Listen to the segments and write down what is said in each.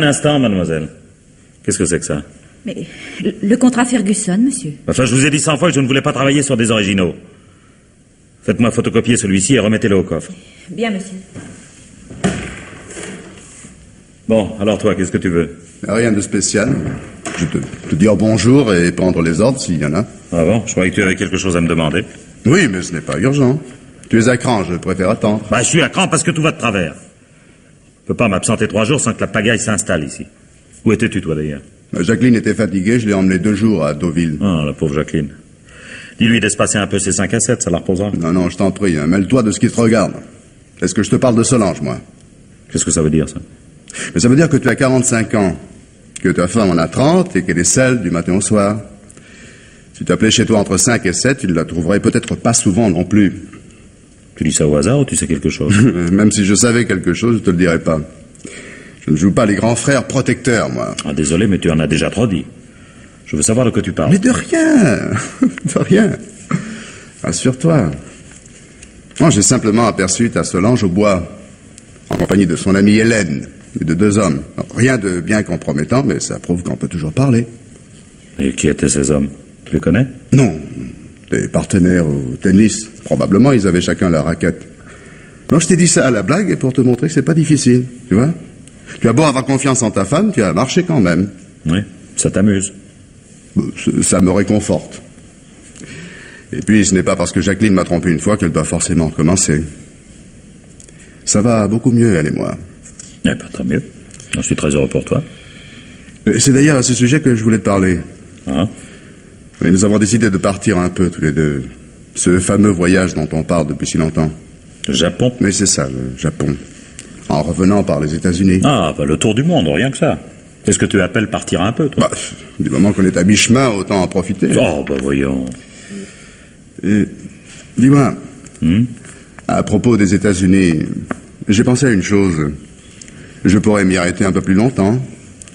instant, mademoiselle. Qu'est-ce que c'est que ça? Mais le contrat Ferguson, monsieur. Enfin, je vous ai dit 100 fois que je ne voulais pas travailler sur des originaux. Faites-moi photocopier celui-ci et remettez-le au coffre. Bien, monsieur. Bon, alors toi, qu'est-ce que tu veux? Rien de spécial. Je te dire bonjour et prendre les ordres s'il y en a. Ah bon? Je croyais que tu avais quelque chose à me demander. Oui, mais ce n'est pas urgent. Tu es à cran, je préfère attendre. Bah, je suis à cran parce que tout va de travers. Je peux pas m'absenter 3 jours sans que la pagaille s'installe ici. Où étais-tu, toi, d'ailleurs? Jacqueline était fatiguée, je l'ai emmenée 2 jours à Deauville. Ah, la pauvre Jacqueline. Dis-lui d'espacer un peu ses 5 à 7, ça la reposera. Non, je t'en prie, hein. Mêle-toi de ce qui te regarde. Est-ce que je te parle de Solange, moi? Qu'est-ce que ça veut dire, ça? Mais ça veut dire que tu as 45 ans, que ta femme en a 30 et qu'elle est seule du matin au soir. Si tu appelais chez toi entre 5 et 7, tu ne la trouverais peut-être pas souvent non plus. Tu dis ça au hasard ou tu sais quelque chose? Même si je savais quelque chose, je te le dirais pas. Je ne joue pas les grands frères protecteurs, moi. Ah, désolé, mais tu en as déjà trop dit. Je veux savoir de quoi tu parles. Mais de rien. De rien. Rassure-toi. Moi, j'ai simplement aperçu ta Solange au bois, en compagnie de son amie Hélène et de 2 hommes. Alors, rien de bien compromettant, mais ça prouve qu'on peut toujours parler. Et qui étaient ces hommes? Tu les connais? Non. Des partenaires au tennis. Probablement, ils avaient chacun leur raquette. Non, je t'ai dit ça à la blague et pour te montrer que c'est pas difficile, tu vois. Tu as beau avoir confiance en ta femme, tu as marché quand même. Oui, ça t'amuse. Ça me réconforte. Et puis, ce n'est pas parce que Jacqueline m'a trompé une fois qu'elle doit forcément recommencer. Ça va beaucoup mieux, elle et moi. Eh ben, tant mieux. Je suis très heureux pour toi. C'est d'ailleurs à ce sujet que je voulais te parler. Ah. Oui, nous avons décidé de partir un peu tous les deux. Ce fameux voyage dont on parle depuis si longtemps. Le Japon? Mais c'est ça, le Japon. En revenant par les États-Unis. Ah, bah, le tour du monde, rien que ça. Est-ce que tu appelles partir un peu, toi? Bah, du moment qu'on est à mi-chemin, autant en profiter. Oh, bah voyons. Dis-moi, à propos des États-Unis, j'ai pensé à une chose. Je pourrais m'y arrêter un peu plus longtemps,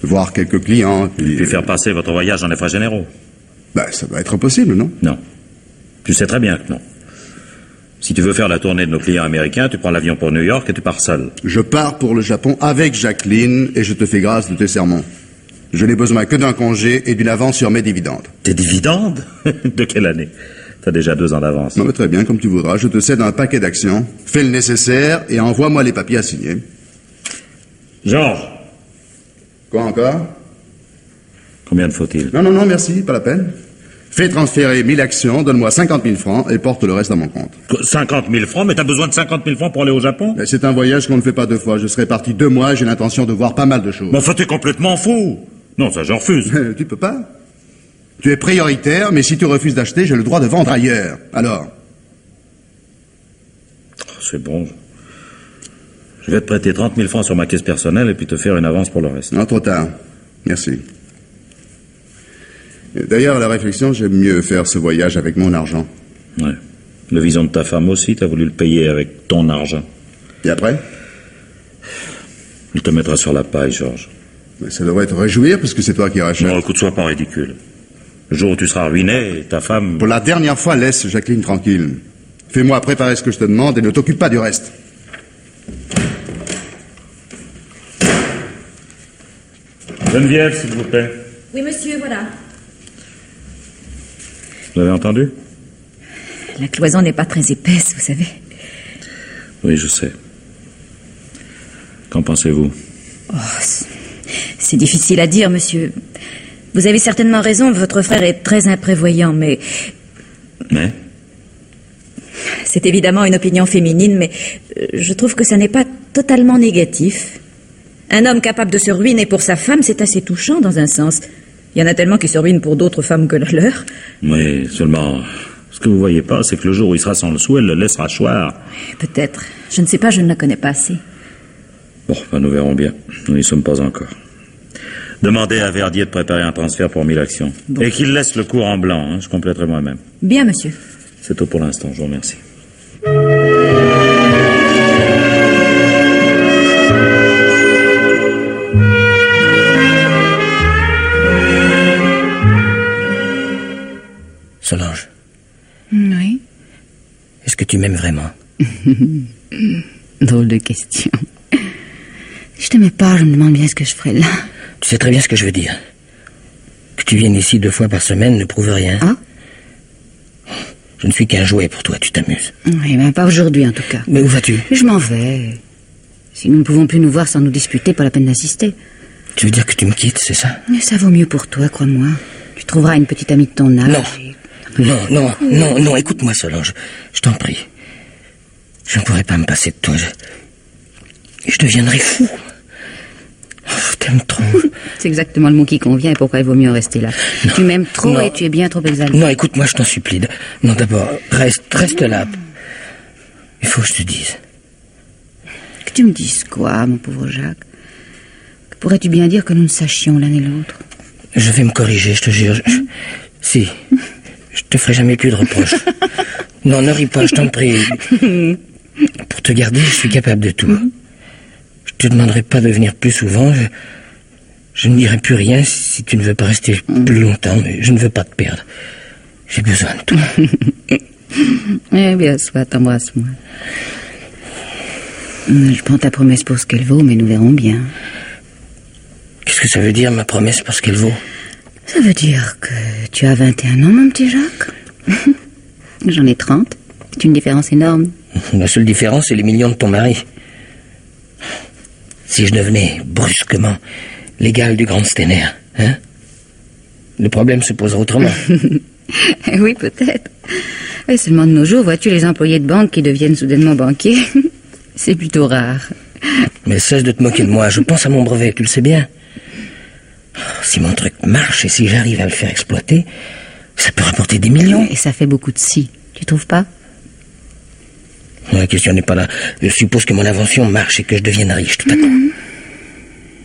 voir quelques clients, puis faire passer votre voyage en les frais généraux. Bah, ça doit être possible, non? Non. Tu sais très bien que non. Si tu veux faire la tournée de nos clients américains, tu prends l'avion pour New York et tu pars seul. Je pars pour le Japon avec Jacqueline et je te fais grâce de tes sermons. Je n'ai besoin que d'un congé et d'une avance sur mes dividendes. Tes dividendes? De quelle année? T'as déjà 2 ans d'avance. Non, mais très bien, comme tu voudras. Je te cède un paquet d'actions. Fais le nécessaire et envoie-moi les papiers à signer. Georges! Quoi encore? Combien de faut-il? Non, merci, pas la peine. Fais transférer 1000 actions, donne-moi 50 000 francs et porte le reste à mon compte. 50 000 francs? Mais t'as besoin de 50 000 francs pour aller au Japon? Mais c'est un voyage qu'on ne fait pas 2 fois. Je serai parti 2 mois et j'ai l'intention de voir pas mal de choses. Mais enfin, t'es complètement fou! Non, ça, je refuse. Tu peux pas? Tu es prioritaire, mais si tu refuses d'acheter, j'ai le droit de vendre ailleurs. Alors? C'est bon. Je vais te prêter 30 000 francs sur ma caisse personnelle et puis te faire une avance pour le reste. Non, trop tard. Merci. D'ailleurs, à la réflexion, j'aime mieux faire ce voyage avec mon argent. Ouais. Le vison de ta femme aussi, t'as voulu le payer avec ton argent. Et après? Il te mettra sur la paille, Georges. Mais ça devrait te réjouir, parce que c'est toi qui rachètes. Non, écoute, sois pas ridicule. Le jour où tu seras ruiné, ta femme... Pour la dernière fois, laisse Jacqueline tranquille. Fais-moi préparer ce que je te demande et ne t'occupe pas du reste. Geneviève, s'il vous plaît. Oui, monsieur, voilà. Vous l'avez entendu? La cloison n'est pas très épaisse, vous savez. Oui, je sais. Qu'en pensez-vous? Oh, c'est difficile à dire, monsieur. Vous avez certainement raison, votre frère est très imprévoyant, mais... Mais? C'est évidemment une opinion féminine, mais je trouve que ça n'est pas totalement négatif. Un homme capable de se ruiner pour sa femme, c'est assez touchant dans un sens. Il y en a tellement qui se ruinent pour d'autres femmes que la leur. Oui, seulement, ce que vous voyez pas, c'est que le jour où il sera sans le sou, elle le laissera choir. Peut-être. Je ne sais pas, je ne la connais pas assez. Bon, ben nous verrons bien. Nous n'y sommes pas encore. Demandez à Verdier de préparer un transfert pour 1000 actions. Bon. Et qu'il laisse le cours en blanc, hein, je compléterai moi-même. Bien, monsieur. C'est tout pour l'instant, je vous remercie. Solange. Oui. Est-ce que tu m'aimes vraiment? Drôle de question. Si je t'aimais pas, je me demande bien ce que je ferais là. Tu sais très bien ce que je veux dire. Que tu viennes ici 2 fois par semaine ne prouve rien. Ah? Je ne suis qu'un jouet pour toi, tu t'amuses. Oui, ben pas aujourd'hui en tout cas. Mais où vas-tu? Je m'en vais. Si nous ne pouvons plus nous voir sans nous disputer, pas la peine d'insister. Tu veux dire que tu me quittes, c'est ça? Mais ça vaut mieux pour toi, crois-moi. Tu trouveras une petite amie de ton âge. Non, écoute-moi, Solange. Je t'en prie. Je ne pourrais pas me passer de toi. Je deviendrais fou. Oh, je t'aime trop. C'est exactement le mot qui convient et pourquoi il vaut mieux en rester là. Non, tu m'aimes trop et tu es bien trop exalté. Non, écoute-moi, je t'en supplie. Non, d'abord, reste là. Il faut que je te dise. Que tu me dises quoi, mon pauvre Jacques? Que pourrais-tu bien dire que nous ne sachions l'un et l'autre? Je vais me corriger, je te jure. Si. Je te ferai jamais plus de reproches. Non, ne ris pas, je t'en prie. Pour te garder, je suis capable de tout. Je te demanderai pas de venir plus souvent. Je ne dirai plus rien si tu ne veux pas rester plus longtemps, mais je ne veux pas te perdre. J'ai besoin de toi. Eh bien, soit, embrasse-moi. Je prends ta promesse pour ce qu'elle vaut, mais nous verrons bien. Qu'est-ce que ça veut dire, ma promesse, pour ce qu'elle vaut? Ça veut dire que tu as 21 ans, mon petit Jacques. J'en ai 30. C'est une différence énorme. La seule différence, c'est les millions de ton mari. Si je devenais brusquement l'égal du grand Stener, hein? Le problème se poserait autrement. Oui, peut-être. Et seulement de nos jours, vois-tu les employés de banque qui deviennent soudainement banquiers? C'est plutôt rare. Mais cesse de te moquer de moi. Je pense à mon brevet, tu le sais bien. Si mon truc marche et si j'arrive à le faire exploiter, ça peut rapporter des millions. Et ça fait beaucoup de si, tu trouves pas? La question n'est pas là. Je suppose que mon invention marche et que je devienne riche tout à coup.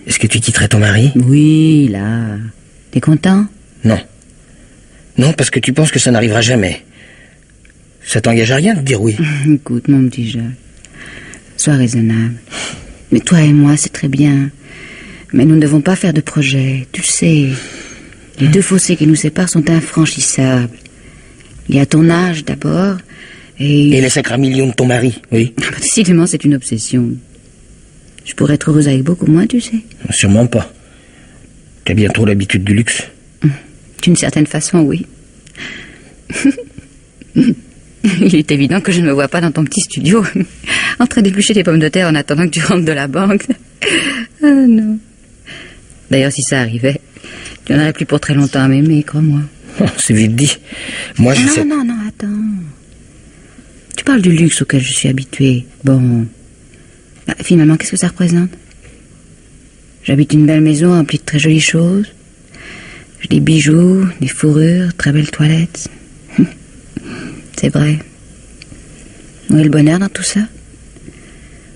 Est-ce que tu quitterais ton mari? Oui, là. T'es content? Non. Non, parce que tu penses que ça n'arrivera jamais. Ça t'engage à rien de dire oui? Écoute, mon petit Jacques, sois raisonnable. Mais toi et moi, c'est très bien. Mais nous ne devons pas faire de projet, tu le sais. Les 2 fossés qui nous séparent sont infranchissables. Il y a ton âge d'abord, et les sacrés millions de ton mari, oui. Décidément, c'est une obsession. Je pourrais être heureuse avec beaucoup moins, tu sais. Sûrement pas. Tu as bien trop l'habitude du luxe. D'une certaine façon, oui. Il est évident que je ne me vois pas dans ton petit studio, en train d'éplucher tes pommes de terre en attendant que tu rentres de la banque. Ah non. D'ailleurs, si ça arrivait, tu n'en aurais plus pour très longtemps à m'aimer, crois-moi. Oh, c'est vite dit. Moi, je sais... Non, attends. Tu parles du luxe auquel je suis habituée. Bon. Bah, finalement, qu'est-ce que ça représente? J'habite une belle maison remplie de très jolies choses. J'ai des bijoux, des fourrures, très belles toilettes. C'est vrai. Où est le bonheur dans tout ça?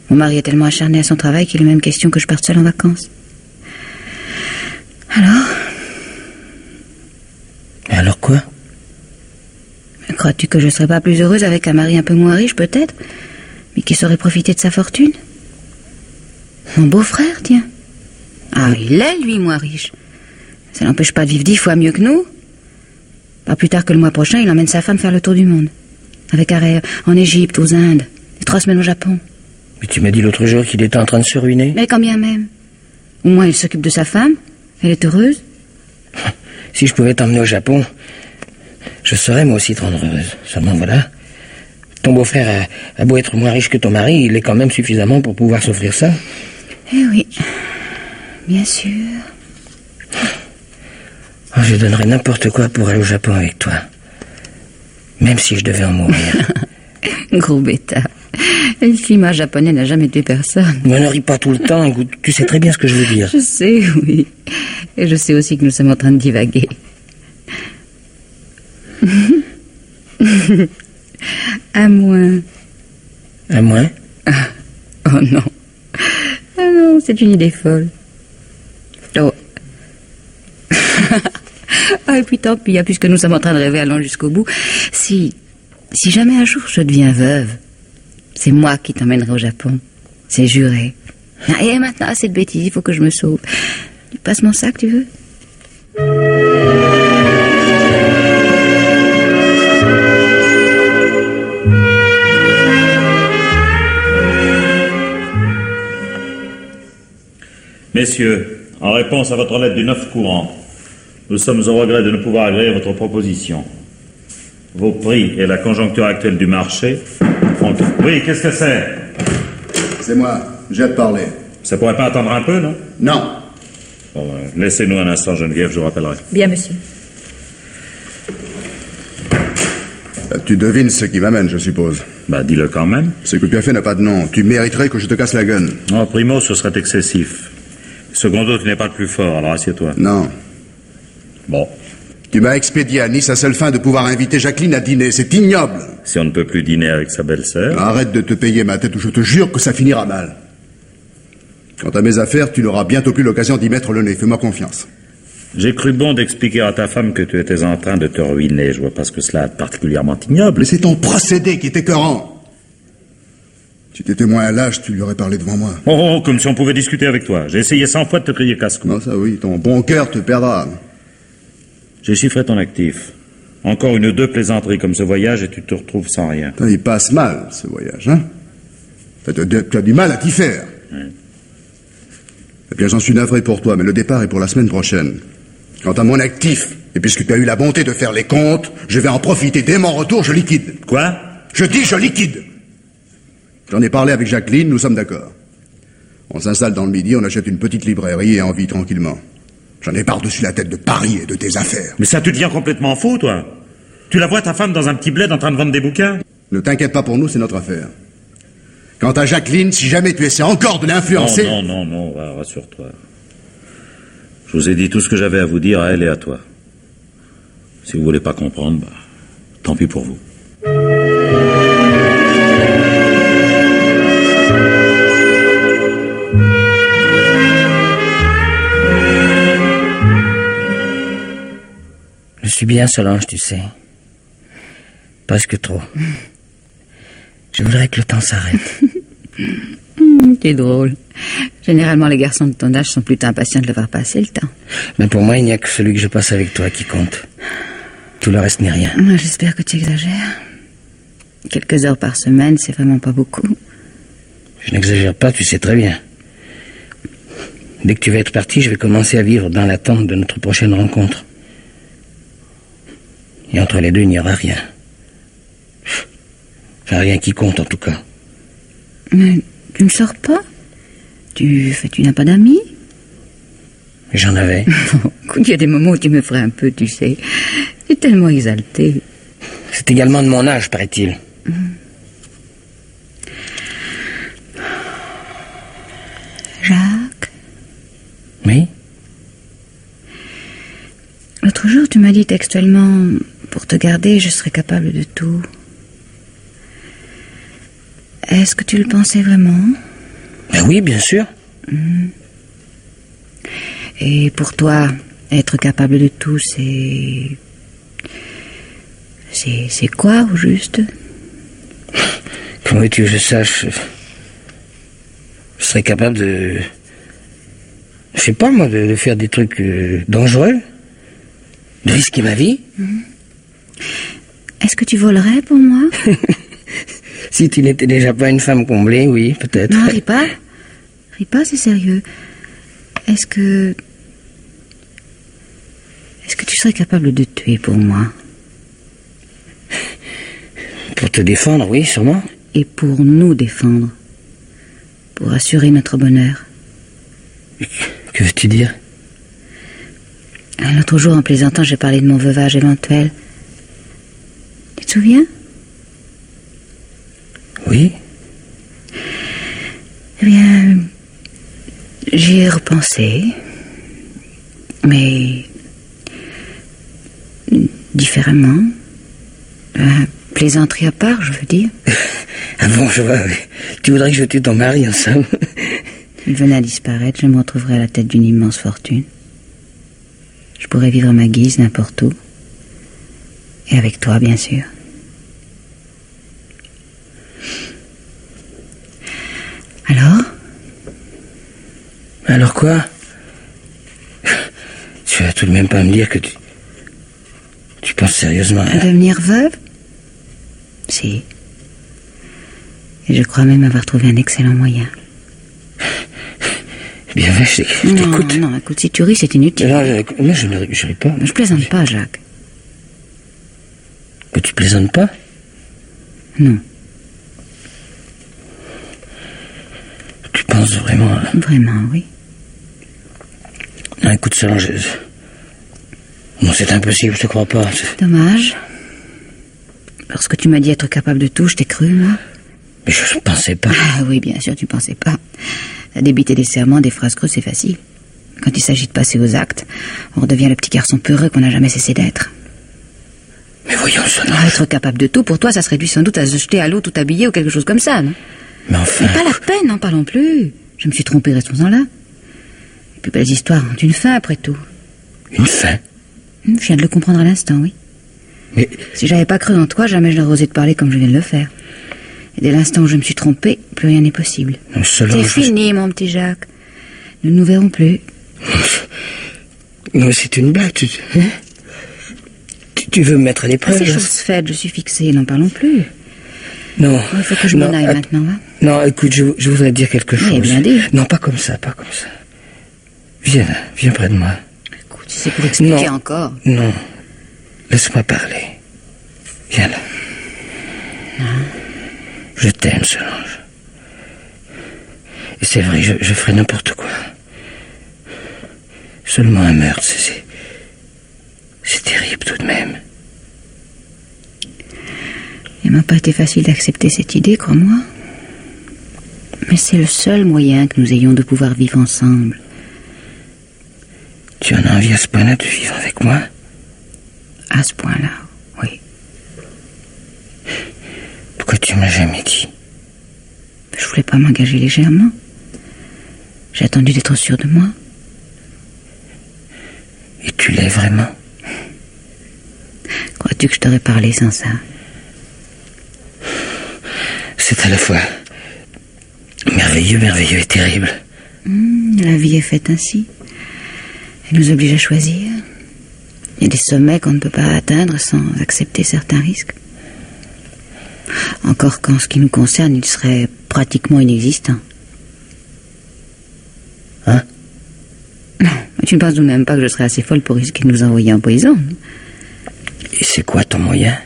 Mon mari est tellement acharné à son travail qu'il est même question que je parte seule en vacances. Alors quoi? Crois-tu que je serais pas plus heureuse avec un mari un peu moins riche, peut-être, mais qui saurait profiter de sa fortune? Mon beau-frère, tiens. Ah, il est, lui, moins riche. Ça n'empêche pas de vivre 10 fois mieux que nous. Pas plus tard que le mois prochain, il emmène sa femme faire le tour du monde. Avec arrêt en Égypte, aux Indes, et 3 semaines au Japon. Mais tu m'as dit l'autre jour qu'il était en train de se ruiner. Mais quand bien même. Au moins, il s'occupe de sa femme. Elle est heureuse. Si je pouvais t'emmener au Japon, je saurais moi aussi te rendre heureuse. Seulement voilà, ton beau-frère a beau être moins riche que ton mari, il est quand même suffisamment pour pouvoir s'offrir ça. Eh oui, bien sûr. Oh, je donnerais n'importe quoi pour aller au Japon avec toi. Même si je devais en mourir. Gros bêta. Le climat japonais n'a jamais tué personne. Mais ne ris pas tout le temps, tu sais très bien ce que je veux dire. Je sais, oui. Et je sais aussi que nous sommes en train de divaguer. À moins. À moins? Oh non. Ah non, c'est une idée folle. Oh. Ah, et puis tant pis, puisque nous sommes en train de rêver allant jusqu'au bout. Si jamais un jour je deviens veuve, c'est moi qui t'emmènerai au Japon. C'est juré. Ah, et maintenant, assez de bêtises, il faut que je me sauve. Tu passes mon sac, tu veux? Messieurs, en réponse à votre lettre du 9 courant, nous sommes au regret de ne pouvoir agréer votre proposition. Vos prix et la conjoncture actuelle du marché font que... Oui, qu'est-ce que c'est? C'est moi, j'ai à te parler. Ça pourrait pas attendre un peu, non? Non. Bon, laissez-nous un instant, Geneviève, je vous rappellerai. Bien, monsieur. Tu devines ce qui m'amène, je suppose. Bah, dis-le quand même. Ce que tu as fait n'a pas de nom. Tu mériterais que je te casse la gueule. Non, primo, ce serait excessif. Secondo, tu n'es pas le plus fort, alors assieds-toi. Non. Bon. Tu m'as expédié à Nice à seule fin de pouvoir inviter Jacqueline à dîner. C'est ignoble. Si on ne peut plus dîner avec sa belle-sœur... Arrête de te payer ma tête ou je te jure que ça finira mal. Quant à mes affaires, tu n'auras bientôt plus l'occasion d'y mettre le nez. Fais-moi confiance. J'ai cru bon d'expliquer à ta femme que tu étais en train de te ruiner. Je vois pas ce que cela est particulièrement ignoble. Mais c'est ton procédé qui est écœurant. Si t'étais moins à l'âge, tu lui aurais parlé devant moi. Oh, comme si on pouvait discuter avec toi. J'ai essayé 100 fois de te crier casse-cou. Non, ça oui, ton bon cœur te perdra. J'ai chiffré ton actif. Encore une ou deux plaisanteries comme ce voyage et tu te retrouves sans rien. Il passe mal, ce voyage, hein? Tu as du mal à t'y faire. Eh bien, j'en suis navré pour toi, mais le départ est pour la semaine prochaine. Quant à mon actif, et puisque tu as eu la bonté de faire les comptes, je vais en profiter. Dès mon retour, je liquide. Quoi? Je dis je liquide. J'en ai parlé avec Jacqueline, nous sommes d'accord. On s'installe dans le Midi, on achète une petite librairie et on vit tranquillement. J'en ai par-dessus la tête de Paris et de tes affaires. Mais ça te devient complètement faux, toi. Tu la vois, ta femme, dans un petit bled en train de vendre des bouquins? Ne t'inquiète pas pour nous, c'est notre affaire. Quant à Jacqueline, si jamais tu essaies encore de l'influencer... Non, rassure-toi. Je vous ai dit tout ce que j'avais à vous dire à elle et à toi. Si vous voulez pas comprendre, bah, tant pis pour vous. Je suis bien Solange, tu sais. Presque trop. Je voudrais que le temps s'arrête. T'es drôle. Généralement, les garçons de ton âge sont plutôt impatients de le voir passer, le temps. Mais pour moi, il n'y a que celui que je passe avec toi qui compte. Tout le reste n'est rien. J'espère que tu exagères. Quelques heures par semaine, c'est vraiment pas beaucoup. Je n'exagère pas, tu sais très bien. Dès que tu vas être parti, je vais commencer à vivre dans l'attente de notre prochaine rencontre. Et entre les deux, il n'y aura rien. Enfin, rien qui compte, en tout cas. Mais tu ne sors pas? Tu n'as pas d'amis? J'en avais. Il y a des moments où tu me ferais un peu, tu sais. Tu es tellement exalté. C'est également de mon âge, paraît-il. Jacques? Oui? L'autre jour, tu m'as dit textuellement, pour te garder, je serais capable de tout. Est-ce que tu le pensais vraiment? Ben oui, bien sûr. Et pour toi, être capable de tout, c'est quoi, au juste? Comment veux-tu que je sache? Je serais capable de... Je sais pas, moi, de faire des trucs dangereux. De risquer ma vie. Est-ce que tu volerais pour moi? Si tu n'étais déjà pas une femme comblée, oui, peut-être. Non, ris pas. Ris pas, c'est sérieux. Est-ce que tu serais capable de tuer pour moi? Pour te défendre, oui, sûrement. Et pour nous défendre. Pour assurer notre bonheur. Que veux-tu dire? L'autre jour, en plaisantant, j'ai parlé de mon veuvage éventuel. Tu te souviens? Oui. Eh bien, j'y ai repensé. Mais... différemment. Plaisanterie à part, je veux dire. Ah bon, je vois. Tu voudrais que je tue ton mari, en somme? Il venait à disparaître, je me retrouverais à la tête d'une immense fortune. Je pourrais vivre à ma guise n'importe où. Et avec toi, bien sûr. Alors? Alors quoi? Tu vas tout de même pas me dire que tu penses sérieusement à devenir veuve? Si. Et je crois même avoir trouvé un excellent moyen. Bien, je t'écoute. Non, écoute, si tu ris, c'est inutile. Non, je ris pas. Je plaisante pas, Jacques. Mais tu plaisantes pas? Non. Tu penses vraiment... Vraiment, oui. Non, écoute, Solange... Non, c'est impossible, je te crois pas. Dommage. Lorsque tu m'as dit être capable de tout, je t'ai cru, moi. Mais je pensais pas. Ah oui, bien sûr, tu pensais pas. Débiter des serments, des phrases creuses, c'est facile. Quand il s'agit de passer aux actes, on redevient le petit garçon peureux qu'on n'a jamais cessé d'être. Mais voyons, Solange... Être capable de tout, pour toi, ça se réduit sans doute à se jeter à l'eau tout habillé ou quelque chose comme ça, non? Mais enfin... Mais pas la peine, n'en parlons plus. Je me suis trompée, restons-en là. Les plus belles histoires ont une fin, après tout. Une fin? Je viens de le comprendre à l'instant, oui. Mais... Si j'avais pas cru en toi, jamais je n'aurais osé te parler comme je viens de le faire. Et dès l'instant où je me suis trompée, plus rien n'est possible. C'est fini, mon petit Jacques. Nous ne nous verrons plus. Non, c'est une blague. Tu veux me mettre à l'épreuve? C'est chose faite, je suis fixée, n'en parlons plus. Non. Il faut que je m'en aille maintenant, hein. Non, écoute, je voudrais te dire quelque chose. Bien dit. Non, pas comme ça, pas comme ça. Viens là, viens près de moi. Écoute, c'est pour expliquer encore. Non, laisse-moi parler. Viens là. Je t'aime, Solange. Et c'est vrai, je ferai n'importe quoi. Seulement un meurtre, c'est terrible tout de même. Il m'a pas été facile d'accepter cette idée, crois-moi. Mais c'est le seul moyen que nous ayons de pouvoir vivre ensemble. Tu en as envie à ce point-là de vivre avec moi? À ce point-là, oui. Pourquoi tu m'as jamais dit? Je voulais pas m'engager légèrement. J'ai attendu d'être sûr de moi. Et tu l'es vraiment? Crois-tu que je t'aurais parlé sans ça? C'est à la fois merveilleux et terrible. La vie est faite ainsi. Elle nous oblige à choisir. Il y a des sommets qu'on ne peut pas atteindre sans accepter certains risques. Encore qu'en ce qui nous concerne, ils seraient pratiquement inexistants. Hein? Non, tu ne penses tout de même pas que je serais assez folle pour risquer de nous envoyer en prison? Et c'est quoi ton moyen?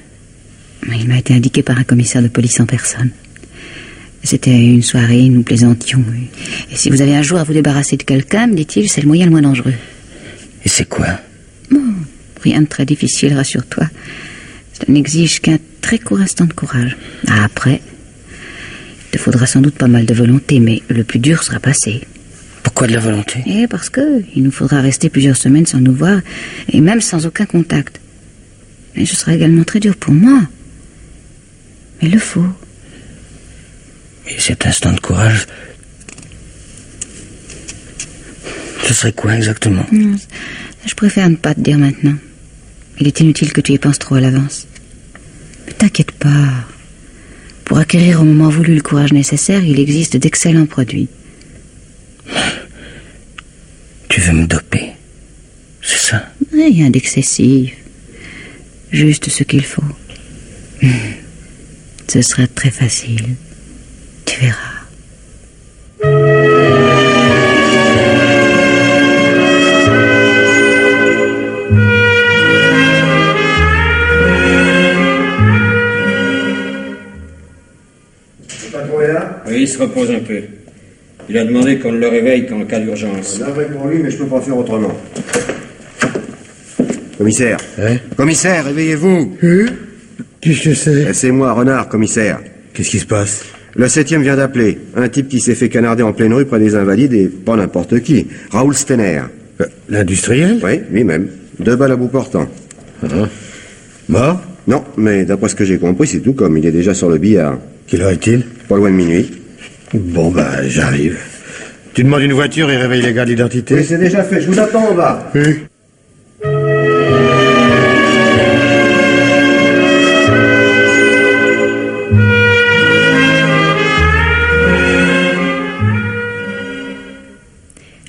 Il m'a été indiqué par un commissaire de police en personne. C'était une soirée, nous plaisantions. Et si vous avez un jour à vous débarrasser de quelqu'un, me dit-il, c'est le moyen le moins dangereux. Et c'est quoi? Bon, rien de très difficile, rassure-toi. Ça n'exige qu'un très court instant de courage. Après, il te faudra sans doute pas mal de volonté, mais le plus dur sera passé. Pourquoi de la volonté? Parce que il nous faudra rester plusieurs semaines sans nous voir, et même sans aucun contact. Mais ce sera également très dur pour moi. Mais il le faut. Et cet instant de courage, ce serait quoi exactement? Je préfère ne pas te dire maintenant. Il est inutile que tu y penses trop à l'avance. Mais t'inquiète pas. Pour acquérir au moment voulu le courage nécessaire, il existe d'excellents produits. Tu veux me doper? C'est ça? Rien d'excessif. Juste ce qu'il faut. Ce sera très facile. Tu verras. Le patron est là? Oui, il se repose un peu. Il a demandé qu'on le réveille qu'en cas d'urgence. Navré pour lui, mais je peux pas faire autrement. Commissaire. Commissaire, réveillez-vous. Qu'est-ce que c'est? C'est moi, Renard, commissaire. Qu'est-ce qui se passe? Le 7e vient d'appeler. Un type qui s'est fait canarder en pleine rue près des Invalides et pas n'importe qui. Raoul Stener. L'industriel? Oui, lui-même. 2 balles à bout portant. Mort? Non, mais d'après ce que j'ai compris, c'est tout comme. Il est déjà sur le billard. Quelle heure est-il? Pas loin de minuit. Bon, bah, j'arrive. Tu demandes une voiture et réveille les gars d'identité? Oui, c'est déjà fait. Je vous attends en bas. Oui.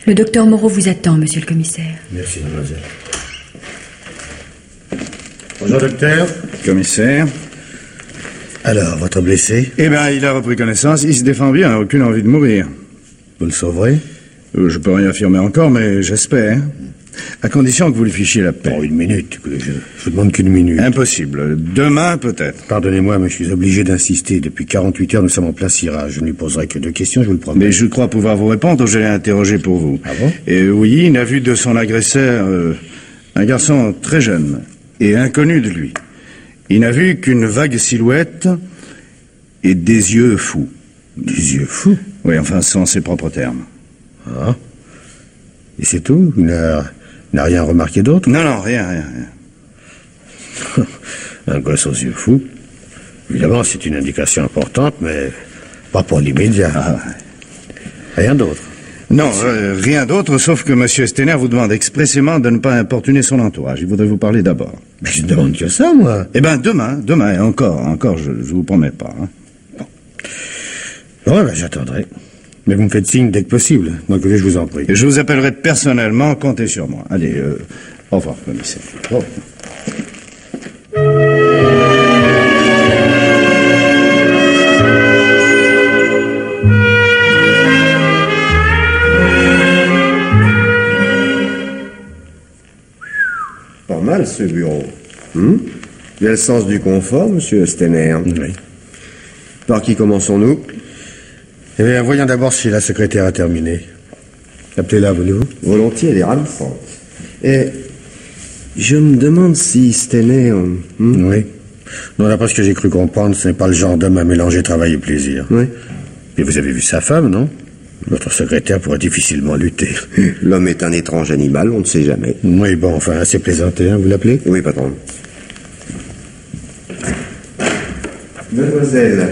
Le docteur Moreau vous attend, monsieur le commissaire. Merci, mademoiselle. Bonjour, docteur. Commissaire. Alors, votre blessé? Eh bien, il a repris connaissance, il se défend bien, aucune envie de mourir. Vous le sauverez? Je peux rien affirmer encore, mais j'espère. À condition que vous lui fichiez la paix. Oh, une minute. Je vous demande qu'une minute. Impossible. Demain, peut-être. Pardonnez-moi, mais je suis obligé d'insister. Depuis 48 heures, nous sommes en plein cirage. Je ne lui poserai que 2 questions, je vous le promets. Mais je crois pouvoir vous répondre. Je l'ai interrogé pour vous. Ah bon? Et oui, il a vu de son agresseur un garçon très jeune et inconnu de lui. Il n'a vu qu'une vague silhouette et des yeux fous. Des yeux fous? Oui, enfin, sans ses propres termes. Ah. Et c'est tout? Il n'a rien remarqué d'autre? Non, rien. Un gosse aux yeux fous. Évidemment, c'est une indication importante, mais pas pour l'immédiat. Ah. Rien d'autre? Non, rien d'autre, sauf que M. Stenner vous demande expressément de ne pas importuner son entourage. Il voudrait vous parler d'abord. Mais je ne demande que ça, moi. Eh bien, demain, encore, je vous promets pas. Hein. Bon, j'attendrai. Mais vous me faites signe dès que possible. Donc, je vous en prie. Je vous appellerai personnellement, comptez sur moi. Allez, au revoir, commissaire. Au revoir. Pas mal, ce bureau. Il a le sens du confort, monsieur Stenner. Oui. Par qui commençons-nous? Eh bien, voyons d'abord si la secrétaire a terminé. Appelez-la, voulez-vous? Volontiers, elle est ravissante. Et je me demande si Stenner... Oui. Non, d'après ce que j'ai cru comprendre, ce n'est pas le genre d'homme à mélanger travail et plaisir. Oui. Et vous avez vu sa femme, non? Votre secrétaire pourrait difficilement lutter. L'homme est un étrange animal, on ne sait jamais. Oui, bon, enfin, assez plaisanté, hein, vous l'appelez? Oui, patron. Mademoiselle,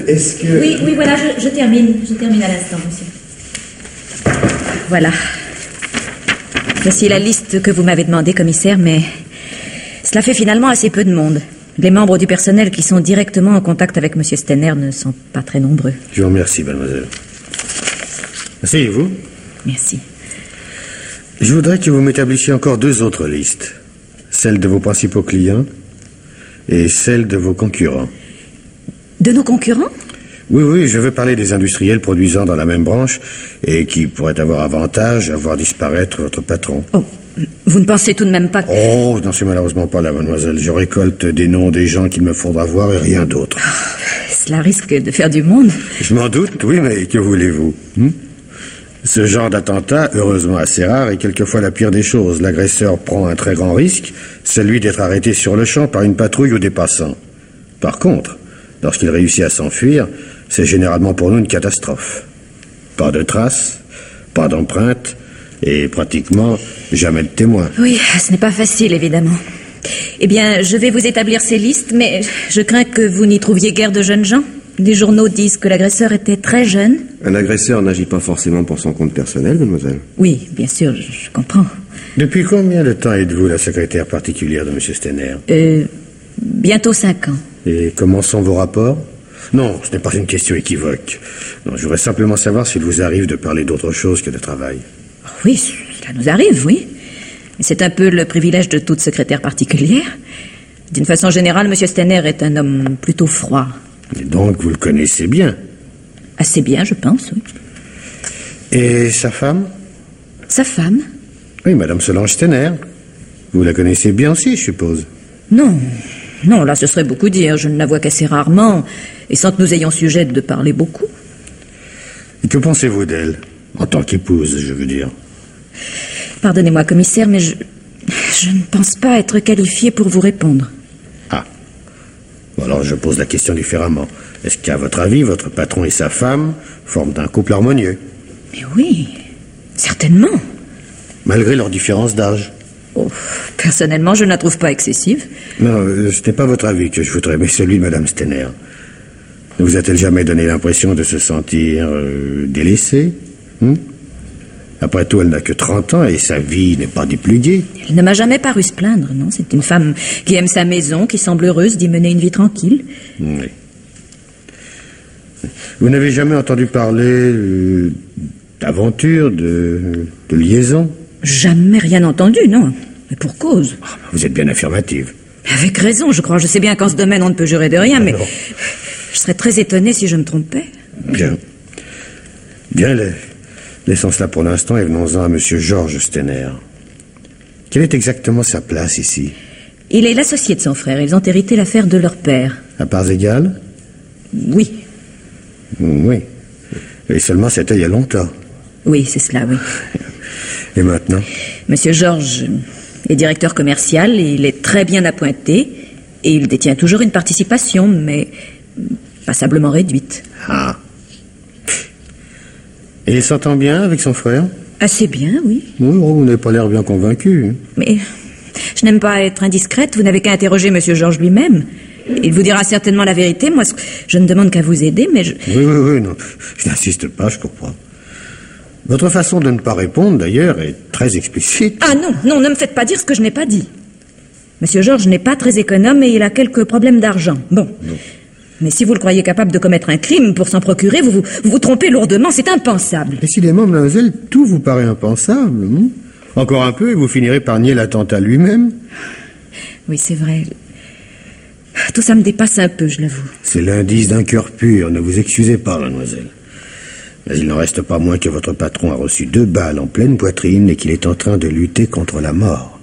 est-ce que... Oui, voilà, je termine. Je termine à l'instant, monsieur. Voilà. Voici la liste que vous m'avez demandée, commissaire, mais cela fait finalement assez peu de monde. Les membres du personnel qui sont directement en contact avec M. Stenner ne sont pas très nombreux. Je vous remercie, mademoiselle. Asseyez-vous. Merci. Je voudrais que vous m'établissiez encore 2 autres listes. Celle de vos principaux clients et celle de vos concurrents. De nos concurrents? Oui, je veux parler des industriels produisant dans la même branche et qui pourraient avoir avantage à voir disparaître votre patron. Oh, vous ne pensez tout de même pas que... Oh, je n'en suis malheureusement pas là, mademoiselle. Je récolte des noms des gens qu'il me faudra voir et rien d'autre. Cela risque de faire du monde. Je m'en doute, oui, mais que voulez-vous? Ce genre d'attentat, heureusement assez rare, est quelquefois la pire des choses. L'agresseur prend un très grand risque, celui d'être arrêté sur le champ par une patrouille ou des passants. Par contre, lorsqu'il réussit à s'enfuir, c'est généralement pour nous une catastrophe. Pas de traces, pas d'empreintes, et pratiquement jamais de témoins. Oui, ce n'est pas facile, évidemment. Eh bien, je vais vous établir ces listes, mais je crains que vous n'y trouviez guère de jeunes gens. Les journaux disent que l'agresseur était très jeune. Un agresseur n'agit pas forcément pour son compte personnel, mademoiselle. Oui, bien sûr, je comprends. Depuis combien de temps êtes-vous la secrétaire particulière de M. Stenner? Bientôt 5 ans. Et comment sont vos rapports? Non, ce n'est pas une question équivoque. Non, je voudrais simplement savoir s'il vous arrive de parler d'autre chose que de travail. Oui, cela nous arrive, oui. Mais c'est un peu le privilège de toute secrétaire particulière. D'une façon générale, M. Stenner est un homme plutôt froid. Et donc, vous le connaissez bien? Assez bien, je pense, oui. Et sa femme? Sa femme? Oui, Madame Solange Stenner. Vous la connaissez bien aussi, je suppose? Non, là, ce serait beaucoup dire. Je ne la vois qu'assez rarement, et sans que nous ayons sujet de parler beaucoup. Et que pensez-vous d'elle? En tant qu'épouse, je veux dire. Pardonnez-moi, commissaire, mais je ne pense pas être qualifié pour vous répondre. Ah. Bon, alors je pose la question différemment. Est-ce qu'à votre avis, votre patron et sa femme forment un couple harmonieux? Mais oui, certainement. Malgré leur différence d'âge? Oh, personnellement, je ne la trouve pas excessive. Non, ce n'est pas votre avis que je voudrais, mais celui de Madame Stenner. Ne vous a-t-elle jamais donné l'impression de se sentir délaissée? Après tout, elle n'a que 30 ans et sa vie n'est pas des plus gaies. Elle ne m'a jamais paru se plaindre, non. C'est une femme qui aime sa maison, qui semble heureuse d'y mener une vie tranquille. Oui. Vous n'avez jamais entendu parler d'aventure, de liaison? Jamais rien entendu, non. Mais pour cause. Vous êtes bien affirmative. Avec raison, je crois. Je sais bien qu'en ce domaine, on ne peut jurer de rien, mais je serais très étonné si je me trompais. Bien. Laissons cela pour l'instant et venons-en à Monsieur Georges Stener. Quelle est exactement sa place ici? Il est l'associé de son frère. Ils ont hérité l'affaire de leur père. À parts égales? Oui. Oui. Et seulement c'était il y a longtemps. Oui, c'est cela, oui. Et maintenant? Monsieur Georges est directeur commercial et il est très bien appointé. Et il détient toujours une participation, mais passablement réduite. Ah. Et il s'entend bien avec son frère? Assez bien, oui. Oui, vous n'avez pas l'air bien convaincu. Mais je n'aime pas être indiscrète. Vous n'avez qu'à interroger Monsieur Georges lui-même. Il vous dira certainement la vérité. Moi, je ne demande qu'à vous aider, mais je... Oui, non. Je n'insiste pas, je comprends. Votre façon de ne pas répondre, d'ailleurs, est très explicite. Ah non, ne me faites pas dire ce que je n'ai pas dit. Monsieur Georges n'est pas très économe et il a quelques problèmes d'argent. Bon. Non. Mais si vous le croyez capable de commettre un crime pour s'en procurer, vous vous trompez lourdement, c'est impensable. Décidément, mademoiselle, tout vous paraît impensable. Encore un peu et vous finirez par nier l'attentat lui-même. Oui, c'est vrai. Tout ça me dépasse un peu, je l'avoue. C'est l'indice d'un cœur pur, ne vous excusez pas, mademoiselle. Mais il n'en reste pas moins que votre patron a reçu 2 balles en pleine poitrine et qu'il est en train de lutter contre la mort.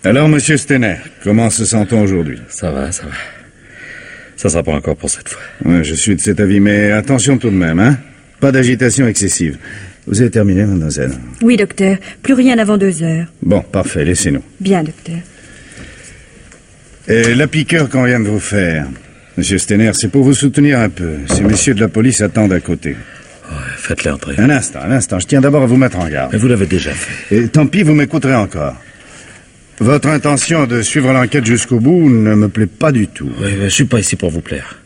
Alors, monsieur Stener, comment se sent-on aujourd'hui? Ça va. Ça sera pas encore pour cette fois. Ouais, je suis de cet avis, mais attention tout de même, hein? Pas d'agitation excessive. Vous avez terminé, mademoiselle? Oui, docteur. Plus rien avant 2 heures. Bon, parfait, laissez-nous. Bien, docteur. Et la piqûre qu'on vient de vous faire, monsieur Stener, c'est pour vous soutenir un peu. Ces messieurs de la police attendent à côté. Ouais, faites-les entrer. Un instant, je tiens d'abord à vous mettre en garde. Mais vous l'avez déjà fait. Et tant pis, vous m'écouterez encore. Votre intention de suivre l'enquête jusqu'au bout ne me plaît pas du tout. Oui, je suis pas ici pour vous plaire.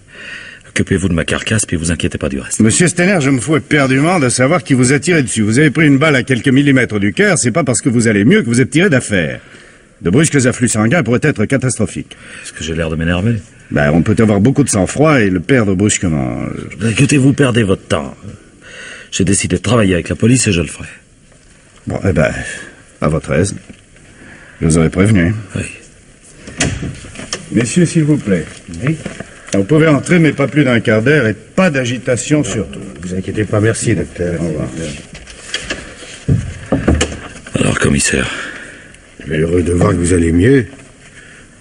Occupez-vous de ma carcasse, puis vous inquiétez pas du reste. Monsieur Stener, je me fous éperdument de savoir qui vous a tiré dessus. Vous avez pris une balle à quelques millimètres du cœur, c'est pas parce que vous allez mieux que vous êtes tiré d'affaire. De brusques afflux sanguins pourraient être catastrophiques. Est-ce que j'ai l'air de m'énerver? On peut avoir beaucoup de sang-froid et le perdre brusquement. Écoutez, vous perdez votre temps. J'ai décidé de travailler avec la police et je le ferai. Bon, à votre aise. Je vous aurais prévenu. Oui. Messieurs, s'il vous plaît. Oui. Vous pouvez entrer, mais pas plus d'un quart d'heure et pas d'agitation surtout. Ne vous inquiétez pas, merci, docteur. Au revoir. Alors, commissaire. Je suis heureux de voir que vous allez mieux.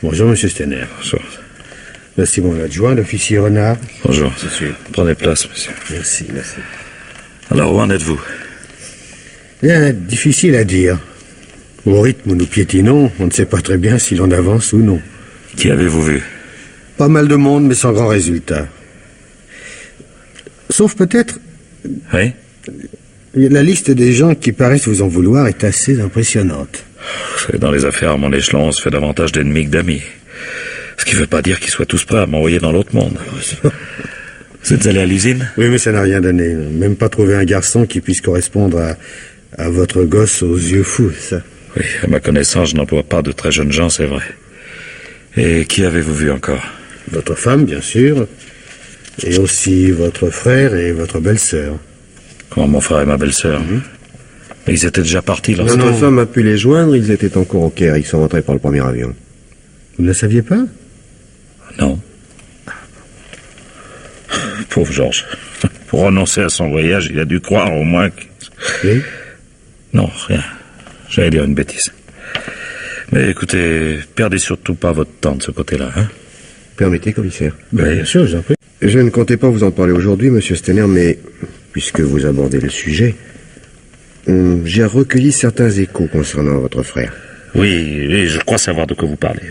Bonjour, monsieur Stener. Bonjour. Voici mon adjoint, l'officier Renard. Bonjour. Prenez place, monsieur. Merci. Alors, où en êtes-vous? Bien, difficile à dire. Au rythme où nous piétinons, on ne sait pas très bien si l'on avance ou non. Qui avez-vous vu? Pas mal de monde, mais sans grand résultat. Sauf peut-être... Oui? La liste des gens qui paraissent vous en vouloir est assez impressionnante. Dans les affaires à mon échelon, on se fait davantage d'ennemis que d'amis. Ce qui ne veut pas dire qu'ils soient tous prêts à m'envoyer dans l'autre monde. Vous êtes allé à l'usine? Oui, mais ça n'a rien donné. Même pas trouvé un garçon qui puisse correspondre à votre gosse aux yeux fous, ça. Oui, à ma connaissance, je n'emploie pas de très jeunes gens, c'est vrai. Et qui avez-vous vu encore? Votre femme, bien sûr. Et aussi votre frère et votre belle-sœur. Comment mon frère et ma belle-sœur? Mais ils étaient déjà partis lorsque... Notre femme a pu les joindre, ils étaient encore au Caire, ils sont rentrés par le premier avion. Vous ne le saviez pas? Non. Pauvre Georges. Pour renoncer à son voyage, il a dû croire au moins que... Oui? Non, rien. J'allais dire une bêtise. Mais écoutez, perdez surtout pas votre temps de ce côté-là, hein? Permettez, commissaire. Bien sûr, je vous en prie. Je ne comptais pas vous en parler aujourd'hui, monsieur Stener, mais puisque vous abordez le sujet, j'ai recueilli certains échos concernant votre frère. Oui, je crois savoir de quoi vous parlez.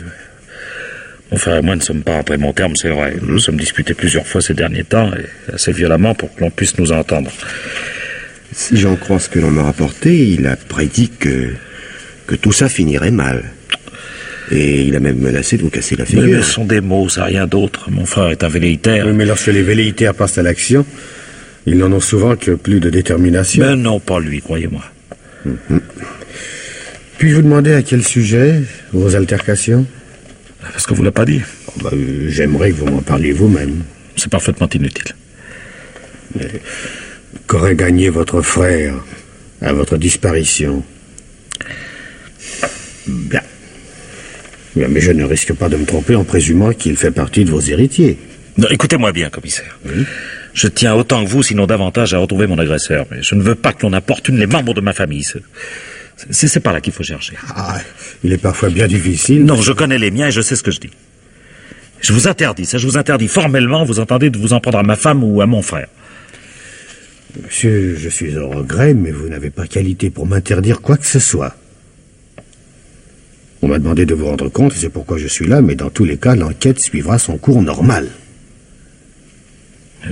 Mon frère et moi ne sommes pas après mon terme, c'est vrai. Nous nous sommes disputés plusieurs fois ces derniers temps, et assez violemment pour que l'on puisse nous entendre. Si j'en crois ce que l'on m'a rapporté, il a prédit que tout ça finirait mal. Et il a même menacé de vous casser la figure. Mais ce sont des mots, ça rien d'autre. Mon frère est un velléitaire. Oui, mais lorsque les velléitaires passent à l'action, ils n'en ont souvent que plus de détermination. Mais non, pas lui, croyez-moi. Puis-je vous demander à quel sujet vos altercations? Parce que vous l'avez pas dit. J'aimerais que vous m'en parliez vous-même. C'est parfaitement inutile. Mais qu'aurait gagné votre frère à votre disparition? Bien. Bien, mais je ne risque pas de me tromper en présumant qu'il fait partie de vos héritiers. Non, écoutez-moi bien, commissaire. Oui. Je tiens autant que vous, sinon davantage, à retrouver mon agresseur. Mais je ne veux pas que l'on importune les membres de ma famille. C'est par là qu'il faut chercher. Ah, il est parfois bien difficile. Non, je connais les miens et je sais ce que je dis. Je vous interdis, ça, je vous interdis formellement, vous entendez, de vous en prendre à ma femme ou à mon frère. Monsieur, je suis au regret, mais vous n'avez pas qualité pour m'interdire quoi que ce soit. On m'a demandé de vous rendre compte, et c'est pourquoi je suis là, mais dans tous les cas, l'enquête suivra son cours normal.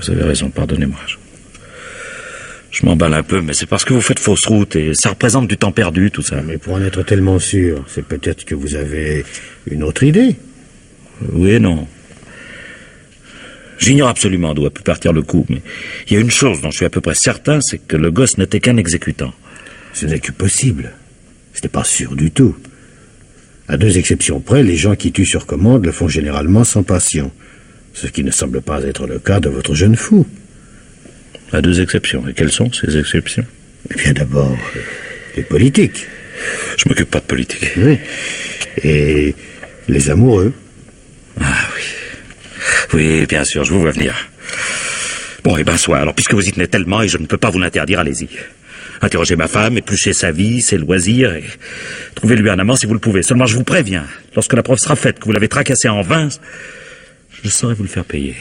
Vous avez raison, pardonnez-moi. Je m'emballe un peu, mais c'est parce que vous faites fausse route, et ça représente du temps perdu, tout ça. Mais pour en être tellement sûr, c'est peut-être que vous avez une autre idée. Oui et non. J'ignore absolument d'où a pu partir le coup, mais il y a une chose dont je suis à peu près certain, c'est que le gosse n'était qu'un exécutant. Ce n'est que possible. Ce n'est pas sûr du tout. À 2 exceptions près, les gens qui tuent sur commande le font généralement sans passion. Ce qui ne semble pas être le cas de votre jeune fou. À 2 exceptions. Et quelles sont ces exceptions? Eh bien d'abord, les politiques. Je m'occupe pas de politique. Oui. Et les amoureux. Ah oui. Oui, bien sûr, je vous vois venir. Bon, eh ben, soit. Alors, puisque vous y tenez tellement et je ne peux pas vous l'interdire, allez-y. Interrogez ma femme, épluchez sa vie, ses loisirs, et trouvez-lui un amant si vous le pouvez. Seulement, je vous préviens, lorsque la preuve sera faite que vous l'avez tracassé en vain, je saurai vous le faire payer.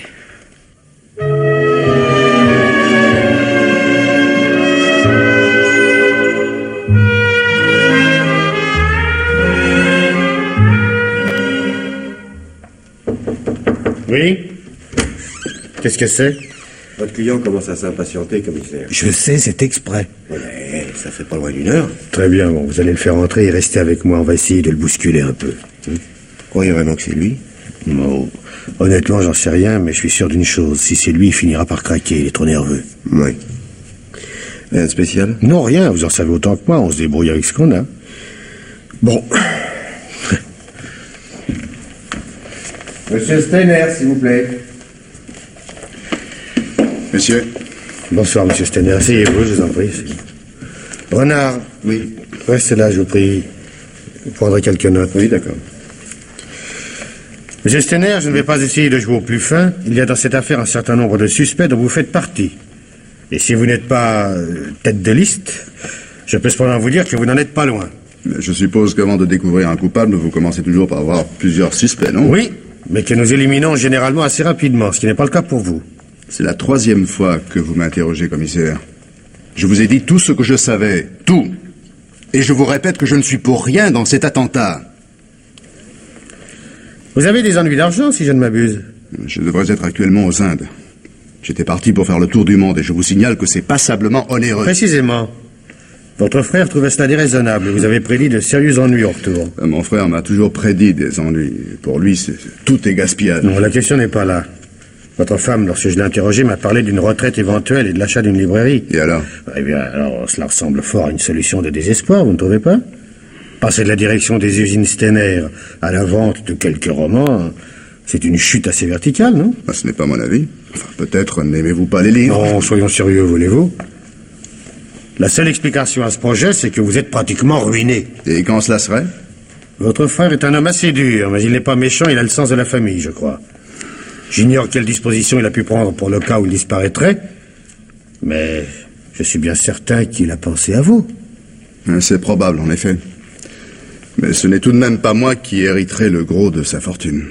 Oui? Qu'est-ce que c'est? Votre client commence à s'impatienter, commissaire. Je sais, c'est exprès. Mais ça fait pas loin d'1 heure. Très bien, bon, vous allez le faire entrer et rester avec moi. On va essayer de le bousculer un peu. Croyez vraiment que c'est lui? Non. Honnêtement, j'en sais rien, mais je suis sûr d'une chose. Si c'est lui, il finira par craquer. Il est trop nerveux. Oui. Rien de spécial? Non, rien. Vous en savez autant que moi. On se débrouille avec ce qu'on a. Bon. Monsieur Steiner, s'il vous plaît. Monsieur. Bonsoir, monsieur Steiner. Asseyez-vous, je vous en prie. Renard. Oui. Restez là, je vous prie. Vous prendrez quelques notes. Oui, d'accord. Monsieur Steiner, je ne vais pas essayer de jouer au plus fin. Il y a dans cette affaire un certain nombre de suspects dont vous faites partie. Et si vous n'êtes pas tête de liste, je peux cependant vous dire que vous n'en êtes pas loin. Mais je suppose qu'avant de découvrir un coupable, vous commencez toujours par avoir plusieurs suspects, non? Oui, mais que nous éliminons généralement assez rapidement, ce qui n'est pas le cas pour vous. C'est la 3e fois que vous m'interrogez, commissaire. Je vous ai dit tout ce que je savais. Tout. Et je vous répète que je ne suis pour rien dans cet attentat. Vous avez des ennuis d'argent, si je ne m'abuse? Je devrais être actuellement aux Indes. J'étais parti pour faire le tour du monde et je vous signale que c'est passablement onéreux. Précisément. Votre frère trouvait cela déraisonnable. Vous avez prédit de sérieux ennuis au retour. Mon frère m'a toujours prédit des ennuis. Pour lui, tout est gaspillage. Non, la question n'est pas là. Votre femme, lorsque je l'ai interrogée, m'a parlé d'une retraite éventuelle et de l'achat d'une librairie. Et alors? Eh bien, alors, cela ressemble fort à une solution de désespoir, vous ne trouvez pas? Passer de la direction des usines Steiner à la vente de quelques romans, c'est une chute assez verticale, non? Ce n'est pas mon avis. Enfin, peut-être n'aimez-vous pas les livres. Non, soyons sérieux, voulez-vous? La seule explication à ce projet, c'est que vous êtes pratiquement ruiné. Et quand cela serait? Votre frère est un homme assez dur, mais il n'est pas méchant, il a le sens de la famille, je crois. J'ignore quelle disposition il a pu prendre pour le cas où il disparaîtrait, mais je suis bien certain qu'il a pensé à vous. C'est probable, en effet. Mais ce n'est tout de même pas moi qui hériterai le gros de sa fortune.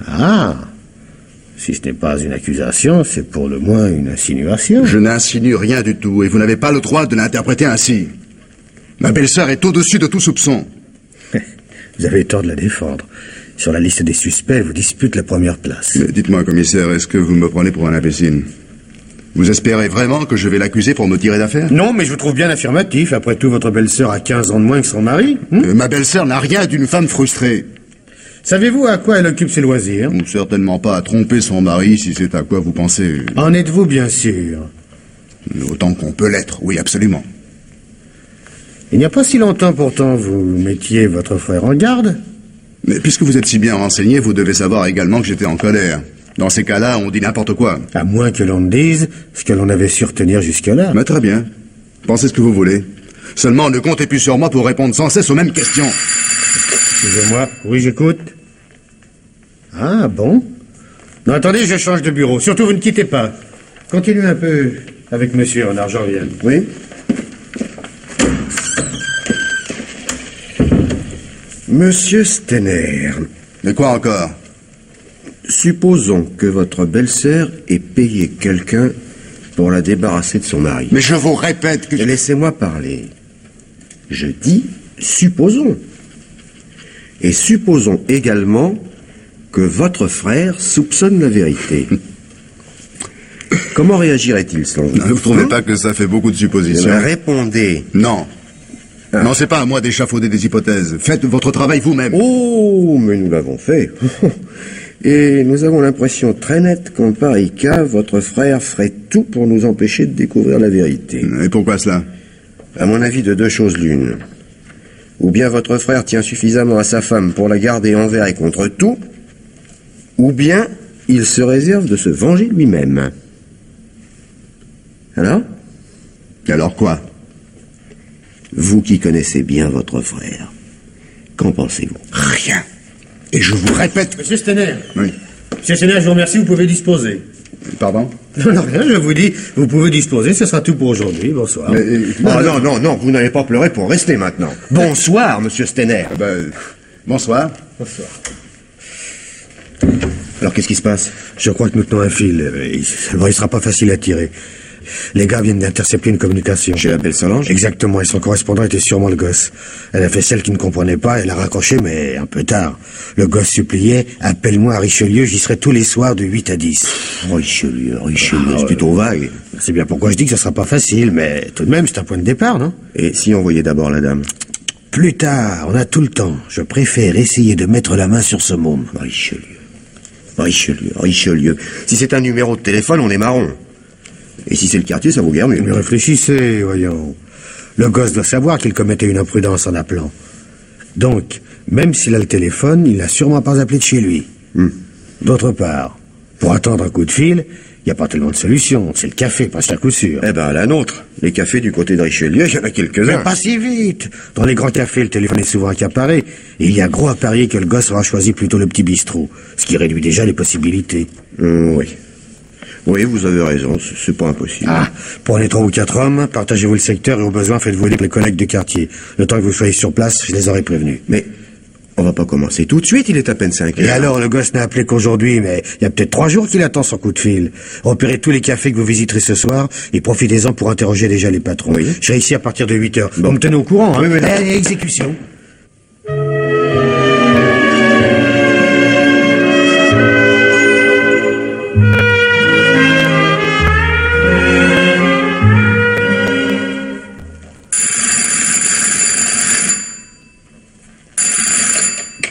Ah! Si ce n'est pas une accusation, c'est pour le moins une insinuation. Je n'insinue rien du tout, et vous n'avez pas le droit de l'interpréter ainsi. Ma belle-sœur est au-dessus de tout soupçon. Vous avez tort de la défendre. Sur la liste des suspects, elle vous dispute la première place. Mais dites-moi, commissaire, est-ce que vous me prenez pour un imbécile? Vous espérez vraiment que je vais l'accuser pour me tirer d'affaire? Non, mais je vous trouve bien affirmatif. Après tout, votre belle-sœur a 15 ans de moins que son mari. Ma belle-sœur n'a rien d'une femme frustrée. Savez-vous à quoi elle occupe ses loisirs? Certainement pas à tromper son mari, si c'est à quoi vous pensez. En êtes-vous bien sûr? Autant qu'on peut l'être, oui, absolument. Il n'y a pas si longtemps pourtant, vous mettiez votre frère en garde. Mais puisque vous êtes si bien renseigné, vous devez savoir également que j'étais en colère. Dans ces cas-là, on dit n'importe quoi. À moins que l'on ne dise ce que l'on avait su retenir jusque-là. Mais très bien. Pensez ce que vous voulez. Seulement, ne comptez plus sur moi pour répondre sans cesse aux mêmes questions. Excusez-moi. Oui, j'écoute. Ah, bon? Non, attendez, je change de bureau. Surtout, vous ne quittez pas. Continuez un peu avec monsieur, en argent vient. Oui? Monsieur Stenner. Mais quoi encore? Supposons que votre belle-sœur ait payé quelqu'un pour la débarrasser de son mari. Mais je vous répète que... Laissez-moi parler. Je dis supposons. Et supposons également que votre frère soupçonne la vérité. Comment réagirait-il selon vous? Vous ne trouvez pas que ça fait beaucoup de suppositions? Répondez. Non. Non, c'est pas à moi d'échafauder des hypothèses. Faites votre travail vous-même. Oh, mais nous l'avons fait. Et nous avons l'impression très nette qu'en pareil cas, votre frère ferait tout pour nous empêcher de découvrir la vérité. Et pourquoi cela? À mon avis, de deux choses l'une. Ou bien votre frère tient suffisamment à sa femme pour la garder envers et contre tout, ou bien il se réserve de se venger lui-même. Alors? Et alors quoi? Vous qui connaissez bien votre frère, qu'en pensez-vous? Rien. Et je vous répète... Monsieur Stenner. Oui. Monsieur Stenner, je vous remercie, vous pouvez disposer. Pardon? Non, rien, je vous dis, vous pouvez disposer, ce sera tout pour aujourd'hui, bonsoir. Mais, non, vous n'allez pas pleurer pour rester maintenant. Bonsoir, monsieur Stenner. Bonsoir. Bonsoir. Alors, qu'est-ce qui se passe? Je crois que nous tenons un fil. Il sera pas facile à tirer. Les gars viennent d'intercepter une communication. Chez la belle Solange? Exactement, et son correspondant était sûrement le gosse. Elle a fait celle qui ne comprenait pas, elle a raccroché, mais un peu tard. Le gosse suppliait, appelle-moi à Richelieu, j'y serai tous les soirs de 8 à 10. Richelieu, c'est plutôt vague. C'est bien pourquoi je dis que ça sera pas facile, mais tout de même, c'est un point de départ, non? Et si on voyait d'abord la dame? Plus tard, on a tout le temps. Je préfère essayer de mettre la main sur ce môme. Richelieu. Si c'est un numéro de téléphone, on est marron. Et si c'est le quartier, ça vaut guère mieux. Mais réfléchissez, voyons. Le gosse doit savoir qu'il commettait une imprudence en appelant. Donc, même s'il a le téléphone, il n'a sûrement pas appelé de chez lui. D'autre part, pour attendre un coup de fil, il n'y a pas tellement de solutions. C'est le café, pas à coup sûr. Eh ben, la nôtre. Les cafés du côté de Richelieu, il y en a quelques-uns. Mais pas si vite. Dans les grands cafés, le téléphone est souvent accaparé. Et il y a gros à parier que le gosse aura choisi plutôt le petit bistrot. Ce qui réduit déjà les possibilités. Oui, vous avez raison, c'est pas impossible. Prenez 3 ou 4 hommes, partagez-vous le secteur et au besoin faites-vous aider les collègues de quartier. Le temps que vous soyez sur place, je les aurai prévenus. Mais on va pas commencer tout de suite, il est à peine 5 heures. Et alors, le gosse n'a appelé qu'aujourd'hui, mais il y a peut-être 3 jours qu'il attend son coup de fil. Repérez tous les cafés que vous visiterez ce soir et profitez-en pour interroger déjà les patrons. Oui. Je serai ici à partir de 8 heures. Vous me tenez au courant, hein? Oui, exécution.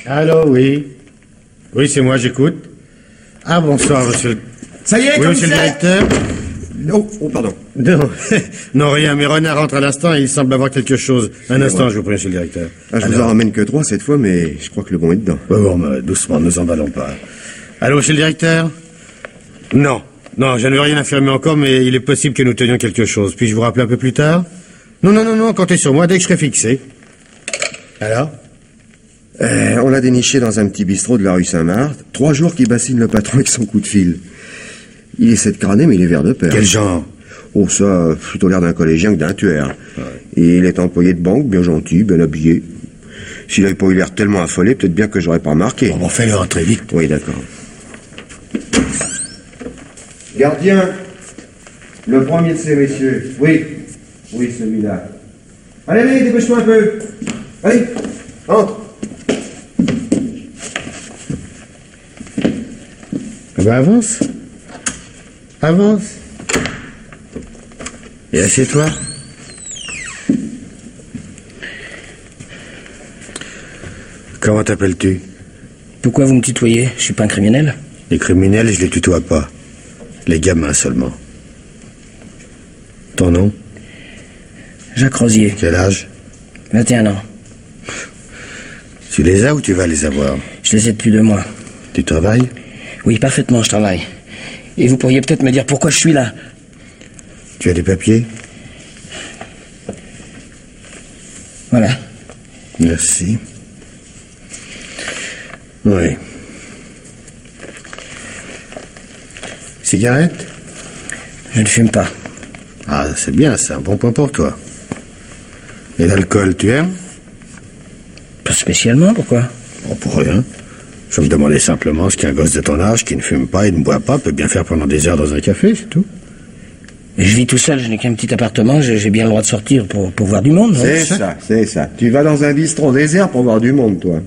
Allô, oui. Oui, c'est moi, j'écoute. Ah, bonsoir, monsieur le... Ça y est, oui, monsieur le directeur. Oh, pardon. Non, non, rien, mais Renard rentre à l'instant et il semble avoir quelque chose. Un instant, je vous prie, monsieur le directeur. Je vous en ramène que 3 cette fois, mais je crois que le bon est dedans. Bon, doucement, ne nous emballons pas. Allô, monsieur le directeur? Non, je ne veux rien affirmer encore, mais il est possible que nous tenions quelque chose. Puis-je vous rappeler un peu plus tard? Non, comptez sur moi dès que je serai fixé. Alors? On l'a déniché dans un petit bistrot de la rue Saint-Marthe. 3 jours qu'il bassine le patron avec son coup de fil. Il essaie de crâner, mais il est vert de peur. Quel genre? Oh, ça, plutôt l'air d'un collégien que d'un tueur. Ouais. Et il est employé de banque, bien gentil, bien habillé. S'il n'avait pas eu l'air tellement affolé, peut-être bien que j'aurais pas remarqué. On fait le très vite. Oui, d'accord. Gardien, le premier de ces messieurs. Oui, celui-là. Allez, dépêche-toi un peu. Allez, entre. Avance. Et assieds-toi. Comment t'appelles-tu? Pourquoi vous me tutoyez? Je suis pas un criminel. Les criminels, je les tutoie pas. Les gamins seulement. Ton nom? Jacques Rosier. Quel âge? 21 ans. Tu les as ou tu vas les avoir? Je les ai depuis 2 mois. Tu travailles? Oui, parfaitement, je travaille. Et vous pourriez peut-être me dire pourquoi je suis là. Tu as des papiers? Merci. Oui. Cigarette? Je ne fume pas. Ah, c'est bien, c'est un bon point pour toi. Et l'alcool, tu aimes? Pas spécialement, pourquoi? Oh, pour rien. Je me demandais simplement ce qu'un gosse de ton âge qui ne fume pas et ne boit pas peut bien faire pendant des heures dans un café, c'est tout. Mais je vis tout seul, je n'ai qu'un petit appartement, j'ai bien le droit de sortir pour voir du monde, non? C'est ça. Tu vas dans un bistrot désert pour voir du monde, toi.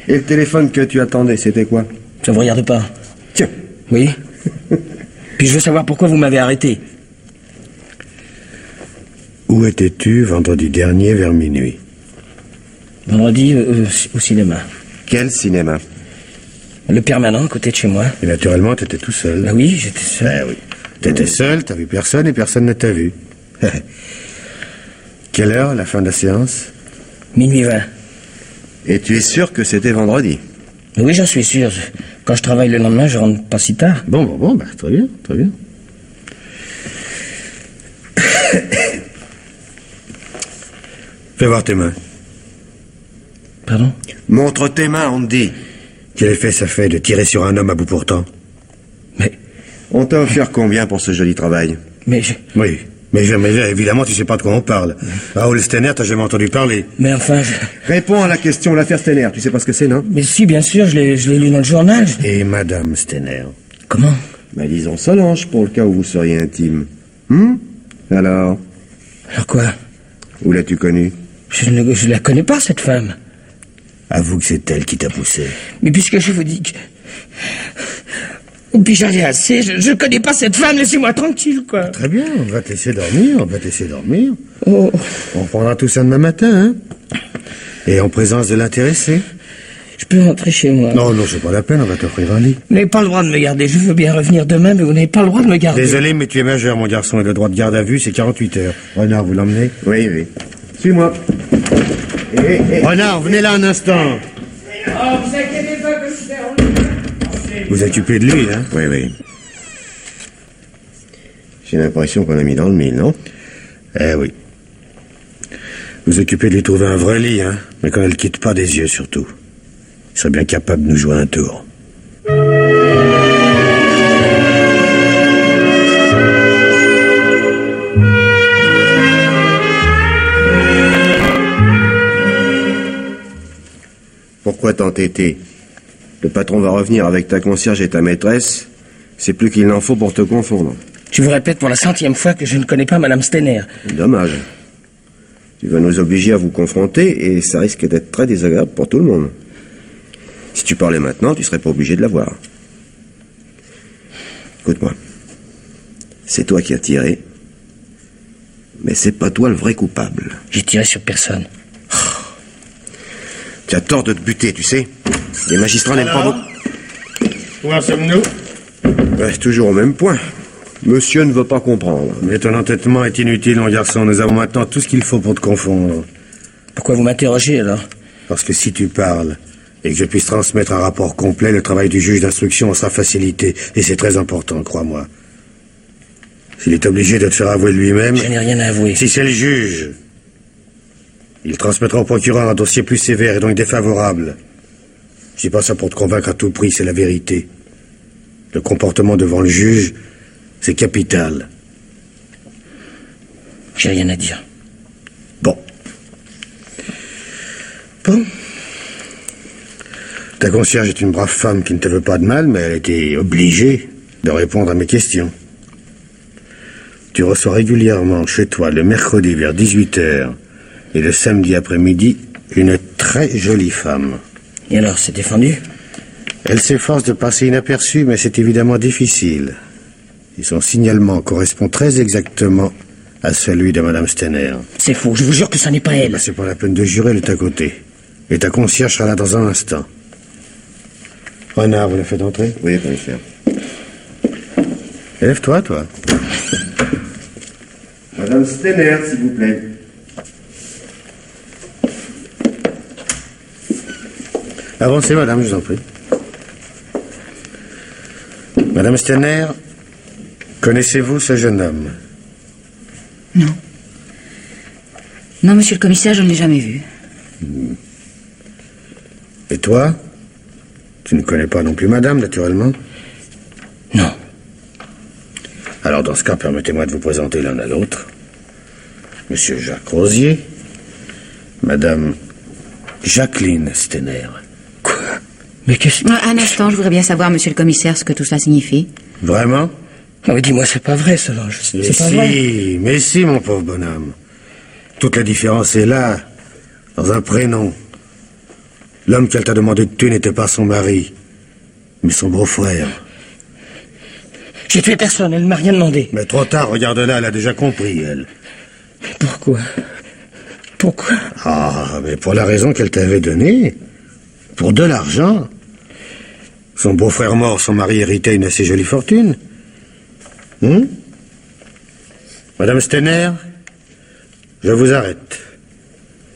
Et le téléphone que tu attendais, c'était quoi? Ça vous regarde pas? Tiens. Oui. Puis je veux savoir pourquoi vous m'avez arrêté. Où étais-tu vendredi dernier vers minuit? Vendredi, au cinéma. Quel cinéma? Le permanent, à côté de chez moi. Et naturellement, t'étais tout seul. Bah oui, j'étais seul. Eh oui. T'étais seul, t'as vu personne et personne ne t'a vu. Quelle heure, à la fin de la séance? 00h20. Et tu es sûr que c'était vendredi? Oui, j'en suis sûr. Quand je travaille le lendemain, je rentre pas si tard. Bon, bah, très bien, très bien. Fais voir tes mains. Pardon? Montre tes mains, on te dit. Quel effet ça fait de tirer sur un homme à bout portant? Mais... On t'a offert combien pour ce joli travail? Oui, mais évidemment, tu sais pas de quoi on parle. Raoul Stener, t'as jamais entendu parler. Mais enfin, Réponds à la question, l'affaire Stener. Tu sais pas ce que c'est, non? Mais si, bien sûr, je l'ai lu dans le journal. Et Madame Stener? Comment? Bah, disons Solange, pour le cas où vous seriez intime. Alors? Alors quoi? Où l'as-tu connue? Je la connais pas, cette femme. Avoue que c'est elle qui t'a poussé. Mais puisque je vous dis que... Puis j'en ai assez, je connais pas cette femme, laissez-moi tranquille, quoi. Très bien, on va te laisser dormir, Oh. On reprendra tout ça demain matin, hein. Et en présence de l'intéressé. Je peux rentrer chez moi. Non, c'est pas la peine, on va t'offrir un lit. Vous n'avez pas le droit de me garder, je veux bien revenir demain, mais vous n'avez pas le droit de me garder. Désolé, mais tu es majeur, mon garçon, et le droit de garde à vue, c'est 48 heures. Renard, vous l'emmenez? Oui. Suis-moi. Renard, venez là un instant. Oh, vous inquiétez pas que je vais... Vous occupez de lui, hein? Oui. J'ai l'impression qu'on a mis dans le mille, non? Eh oui. Vous occupez de lui trouver un vrai lit, hein? Mais qu'on ne le quitte pas des yeux, surtout. Il serait bien capable de nous jouer un tour. Pourquoi t'entêter? Le patron va revenir avec ta concierge et ta maîtresse. C'est plus qu'il n'en faut pour te confondre. Je vous répète pour la 100e fois que je ne connais pas Madame Stener. Dommage. Tu vas nous obliger à vous confronter et ça risque d'être très désagréable pour tout le monde. Si tu parlais maintenant, tu serais pas obligé de la voir. Écoute-moi. C'est toi qui as tiré. Mais c'est pas toi le vrai coupable. J'ai tiré sur personne. Tu as tort de te buter, tu sais. Les magistrats n'aiment pas beaucoup. Où en sommes-nous? Ouais, toujours au même point. Monsieur ne veut pas comprendre. Mais ton entêtement est inutile, mon garçon. Nous avons maintenant tout ce qu'il faut pour te confondre. Pourquoi vous m'interrogez, alors? Parce que si tu parles et que je puisse transmettre un rapport complet, le travail du juge d'instruction sera facilité. Et c'est très important, crois-moi. S'il est obligé de te faire avouer lui-même... Je n'ai rien à avouer. Si c'est le juge, il transmettra au procureur un dossier plus sévère et donc défavorable. Je dis pas ça pour te convaincre à tout prix, c'est la vérité. Le comportement devant le juge, c'est capital. J'ai rien à dire. Bon. Ta concierge est une brave femme qui ne te veut pas de mal, mais elle était obligée de répondre à mes questions. Tu reçois régulièrement chez toi le mercredi vers 18h et le samedi après-midi une très jolie femme. Et alors, c'est défendu? Elle s'efforce de passer inaperçue, mais c'est évidemment difficile. Et son signalement correspond très exactement à celui de Madame Stener. C'est faux, je vous jure que ça n'est pas elle. C'est pas la peine de jurer, elle est à côté. Et ta concierge sera là dans un instant. Renard, vous la faites entrer? Oui, commissaire. Lève-toi, toi. Madame Stener, s'il vous plaît. Avancez, madame, je vous en prie. Madame Stener, connaissez-vous ce jeune homme? Non. Non, monsieur le commissaire, je ne l'ai jamais vu. Et toi? Tu ne connais pas non plus madame, naturellement? Non. Alors, dans ce cas, permettez-moi de vous présenter l'un à l'autre. Monsieur Jacques Rosier, madame Jacqueline Stenner. Quoi? Mais qu'est-ce... Un instant, je voudrais bien savoir, monsieur le commissaire, ce que tout cela signifie. Vraiment? Non, mais dis-moi, c'est pas vrai, Solange. C'est pas vrai. Mais si, mon pauvre bonhomme. Toute la différence est là, dans un prénom. L'homme qu'elle t'a demandé de tuer n'était pas son mari, mais son beau-frère. J'ai tué personne, elle ne m'a rien demandé. Mais trop tard, regarde-la, elle a déjà compris, elle. Pourquoi? Pourquoi? Ah, mais pour la raison qu'elle t'avait donnée. Pour de l'argent. Son beau-frère mort, son mari héritait une assez jolie fortune. Madame Stenner, je vous arrête.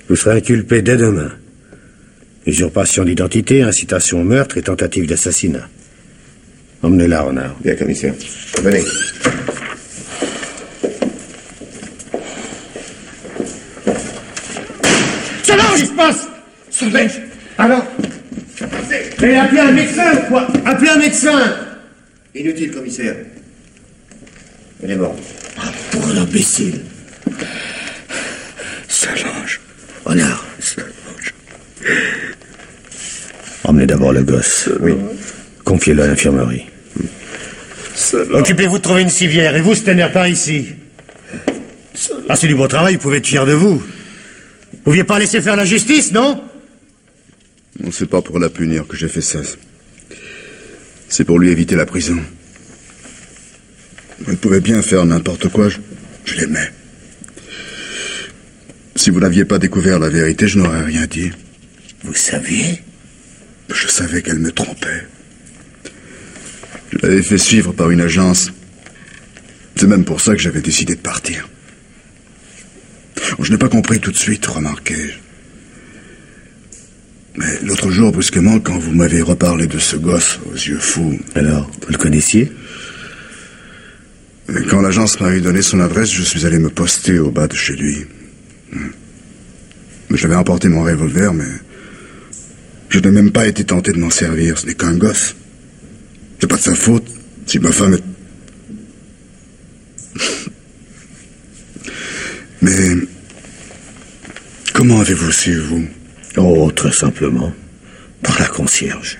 Vous serez inculpé dès demain. Usurpation d'identité, incitation au meurtre et tentative d'assassinat. Emmenez-la, renard. Bien, commissaire. Venez. Solange! Qu'est-ce qui se passe? Solange! Alors? Mais appelez un médecin ou quoi? Appelez un médecin! Inutile, commissaire. Elle est morte. Ah, pour l'imbécile. Solange. Renard. Solange. Emmenez d'abord le gosse. Oui. Confiez-le à l'infirmerie. Occupez-vous de trouver une civière, et vous, Stenner, par ici. Ah, c'est du beau travail, vous pouvez être fier de vous. Vous pouviez pas laisser faire la justice, non? Non, c'est pas pour la punir que j'ai fait ça. C'est pour lui éviter la prison. Elle pouvait bien faire n'importe quoi, je l'aimais. Si vous n'aviez pas découvert la vérité, je n'aurais rien dit. Vous saviez? Je savais qu'elle me trompait. Je l'avais fait suivre par une agence. C'est même pour ça que j'avais décidé de partir. Je n'ai pas compris tout de suite, remarquez. Mais l'autre jour, brusquement, quand vous m'avez reparlé de ce gosse aux yeux fous... Alors, vous le connaissiez? Et quand l'agence m'a donné son adresse, je suis allé me poster au bas de chez lui. J'avais emporté mon revolver, mais... je n'ai même pas été tenté de m'en servir. Ce n'est qu'un gosse. C'est pas de sa faute si ma femme est... Mais... comment avez-vous su, vous? Oh, très simplement. Par la concierge.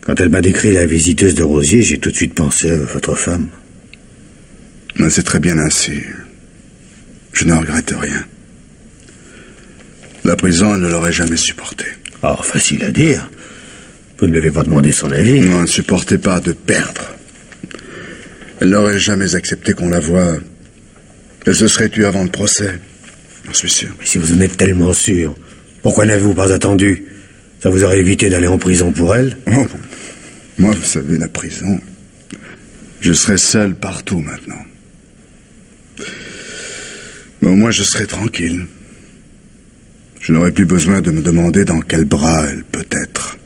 Quand elle m'a décrit la visiteuse de Rosier, j'ai tout de suite pensé à votre femme. Mais c'est très bien ainsi. Je ne regrette rien. La prison, elle ne l'aurait jamais supporté. Oh, facile à dire. Vous ne lui avez pas demandé son avis. Non, elle ne supportait pas de perdre. Elle n'aurait jamais accepté qu'on la voie. Elle se serait tue avant le procès. J'en suis sûr. Mais si vous en êtes tellement sûr, pourquoi n'avez-vous pas attendu? Ça vous aurait évité d'aller en prison pour elle? Oh, moi, vous savez, la prison... je serai seul partout maintenant. Mais au moins, je serai tranquille. Je n'aurai plus besoin de me demander dans quel bras elle peut être.